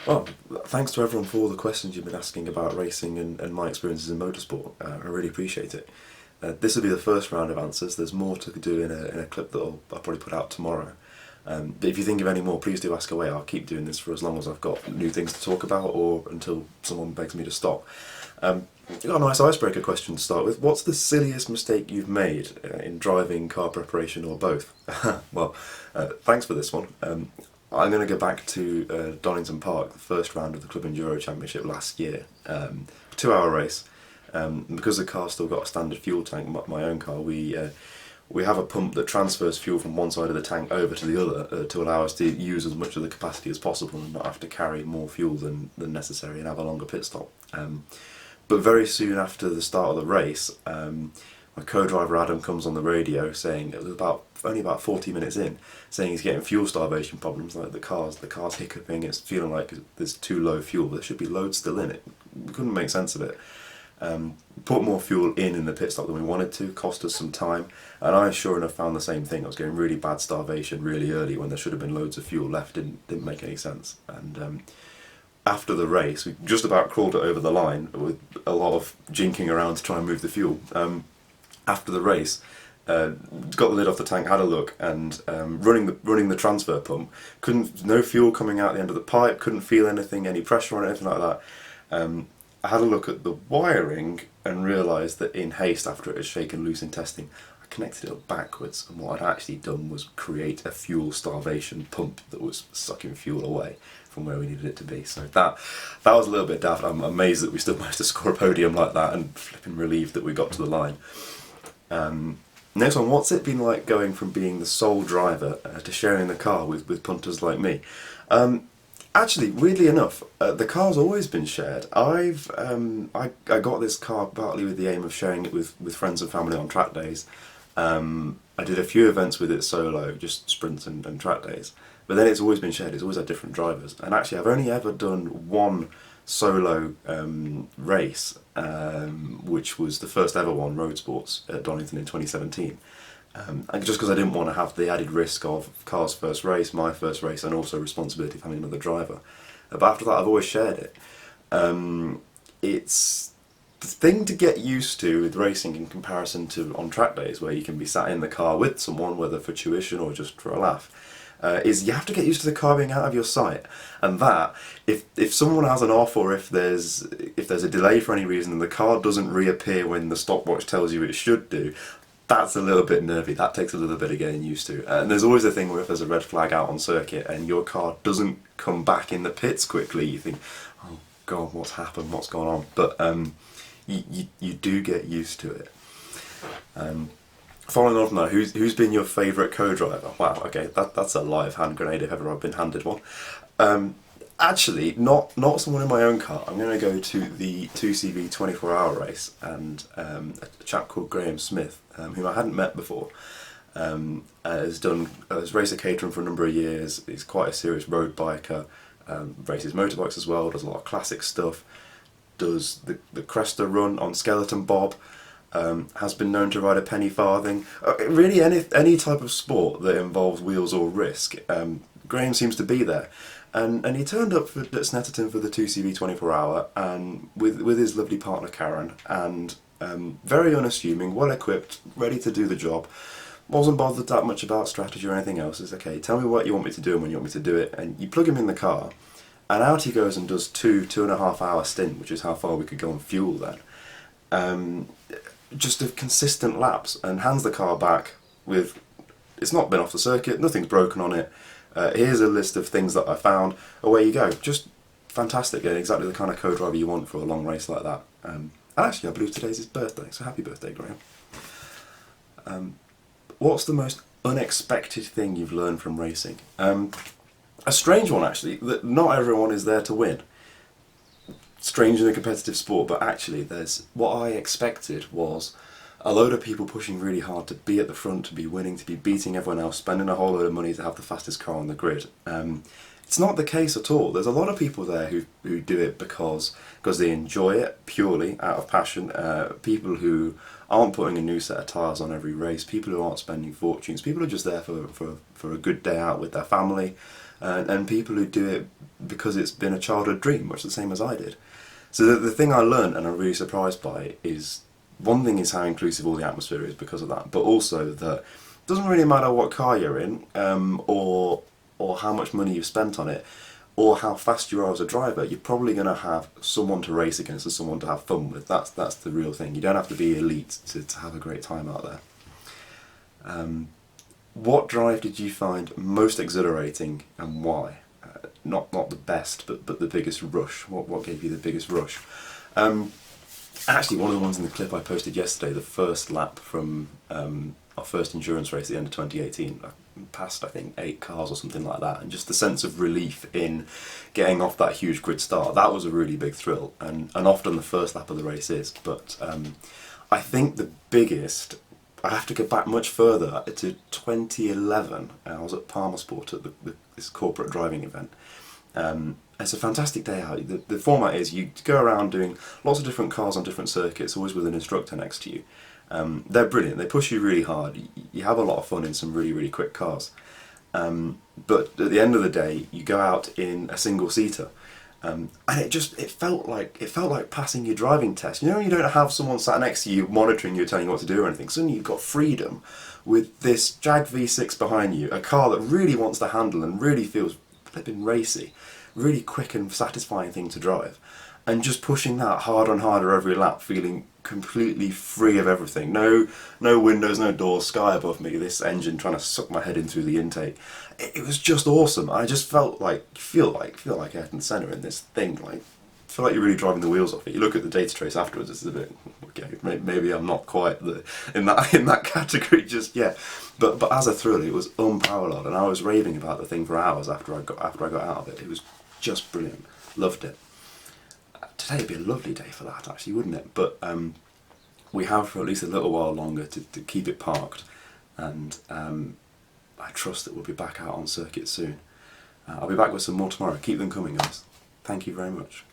Well, thanks to everyone for all the questions you've been asking about racing and my experiences in motorsport. I really appreciate it. This will be the first round of answers. There's more to do in a clip that I'll probably put out tomorrow. But if you think of any more, please do ask away. I'll keep doing this for as long as I've got new things to talk about or until someone begs me to stop. Got a nice icebreaker question to start with. What's the silliest mistake you've made in driving, car preparation, or both? Well, thanks for this one. I'm going to go back to Donington Park, the first round of the Club Enduro Championship last year. 2 hour race. Because the car's still got a standard fuel tank, my own car, we have a pump that transfers fuel from one side of the tank over to the other to allow us to use as much of the capacity as possible and not have to carry more fuel than necessary and have a longer pit stop. But very soon after the start of the race, my co-driver Adam comes on the radio saying, it was only about 40 minutes in, saying he's getting fuel starvation problems, like the car's hiccuping, it's feeling like there's too low fuel, there should be loads still in it. We couldn't make sense of it. Put more fuel in the pit stop than we wanted to, cost us some time, and I sure enough found the same thing. I was getting really bad starvation really early when there should have been loads of fuel left. Didn't make any sense. And after the race, we just about crawled it over the line with a lot of jinking around to try and move the fuel. After the race, got the lid off the tank, had a look, and running the transfer pump, no fuel coming out the end of the pipe, couldn't feel anything, any pressure on it, anything like that. I had a look at the wiring and realised that in haste, after it had shaken loose in testing, I connected it backwards, and what I'd actually done was create a fuel starvation pump that was sucking fuel away from where we needed it to be. So that was a little bit daft. I'm amazed that we still managed to score a podium like that, and flipping relieved that we got to the line. Next one, what's it been like going from being the sole driver to sharing the car with punters like me? Actually, weirdly enough, the car's always been shared. I got this car partly with the aim of sharing it with friends and family on track days. I did a few events with it solo, just sprints and track days. But then it's always been shared, it's always had different drivers. And actually I've only ever done one solo race, which was the first ever one, Road Sports, at Donington in 2017. And just because I didn't want to have the added risk of car's first race, my first race, and also responsibility of having another driver. But after that I've always shared it. It's the thing to get used to with racing in comparison to on track days where you can be sat in the car with someone, whether for tuition or just for a laugh. Is you have to get used to the car being out of your sight, and that if someone has an off or if there's a delay for any reason and the car doesn't reappear when the stopwatch tells you it should do, that's a little bit nervy. That takes a little bit of getting used to. And there's always a thing where if there's a red flag out on circuit and your car doesn't come back in the pits quickly, you think, oh god, what's happened? What's gone on? But you do get used to it. Following on from that, who's been your favourite co-driver? Wow, okay, that's a live hand grenade if ever I've been handed one. Actually, not someone in my own car. I'm going to go to the 2CV 24-hour race, and a chap called Graham Smith, whom I hadn't met before, has raced a catering for a number of years. He's quite a serious road biker, races motorbikes as well, does a lot of classic stuff, does the Cresta run on Skeleton Bob, has been known to ride a penny farthing. Really any type of sport that involves wheels or risk, Graham seems to be there. And he turned up at Snetterton for the 2CV 24-hour and with his lovely partner Karen, and very unassuming, well equipped, ready to do the job. Wasn't bothered that much about strategy or anything else. It's okay, tell me what you want me to do and when you want me to do it, and you plug him in the car and out he goes and does 2.5 hour stint, which is how far we could go on fuel then. Just of consistent laps, and hands the car back with, it's not been off the circuit, nothing's broken on it. Here's a list of things that I found. Away you go. Just fantastic, and exactly the kind of co-driver you want for a long race like that. And actually, I believe today's his birthday, so happy birthday, Graham. What's the most unexpected thing you've learned from racing? A strange one, actually, that not everyone is there to win. Strange in a competitive sport, but actually, what I expected was a load of people pushing really hard to be at the front, to be winning, to be beating everyone else, spending a whole load of money to have the fastest car on the grid. It's not the case at all. There's a lot of people there who do it because they enjoy it purely out of passion. People who aren't putting a new set of tyres on every race, people who aren't spending fortunes, people who are just there for a good day out with their family, and people who do it because it's been a childhood dream, much the same as I did. So the thing I learned and I'm really surprised by is, one thing is how inclusive all the atmosphere is because of that, but also that it doesn't really matter what car you're in, or how much money you've spent on it, or how fast you are as a driver, you're probably going to have someone to race against and someone to have fun with. That's the real thing. You don't have to be elite to have a great time out there. What drive did you find most exhilarating and why? Not the best, but the biggest rush. What gave you the biggest rush? Actually, one of the ones in the clip I posted yesterday, the first lap from our first endurance race at the end of 2018, I passed I think 8 cars or something like that, and just the sense of relief in getting off that huge grid start, that was a really big thrill, and often the first lap of the race is. But I think the biggest, I have to go back much further to 2011. I was at Motorsport at this corporate driving event. It's a fantastic day out. The format is you go around doing lots of different cars on different circuits, always with an instructor next to you. They're brilliant, they push you really hard, you have a lot of fun in some really quick cars. But at the end of the day, you go out in a single-seater. And it felt like passing your driving test. You know, when you don't have someone sat next to you monitoring you, telling you what to do or anything. Suddenly you've got freedom with this Jag V6 behind you, a car that really wants to handle and really feels flipping racy, really quick and satisfying thing to drive, and just pushing that harder and harder every lap, feeling completely free of everything. No windows, no doors, sky above me, this engine trying to suck my head in through the intake. It was just awesome. I just felt like, feel like Ayrton Senna in this thing, like, feel like you're really driving the wheels off it. You look at the data trace afterwards, it's a bit, okay, maybe I'm not quite in that category just yet. But as a thrill, it was unparalleled, and I was raving about the thing for hours after I got out of it. It was just brilliant. Loved it. Today would be a lovely day for that, actually, wouldn't it? But we have for at least a little while longer to keep it parked, and I trust that we'll be back out on circuit soon. I'll be back with some more tomorrow. Keep them coming, guys. Thank you very much.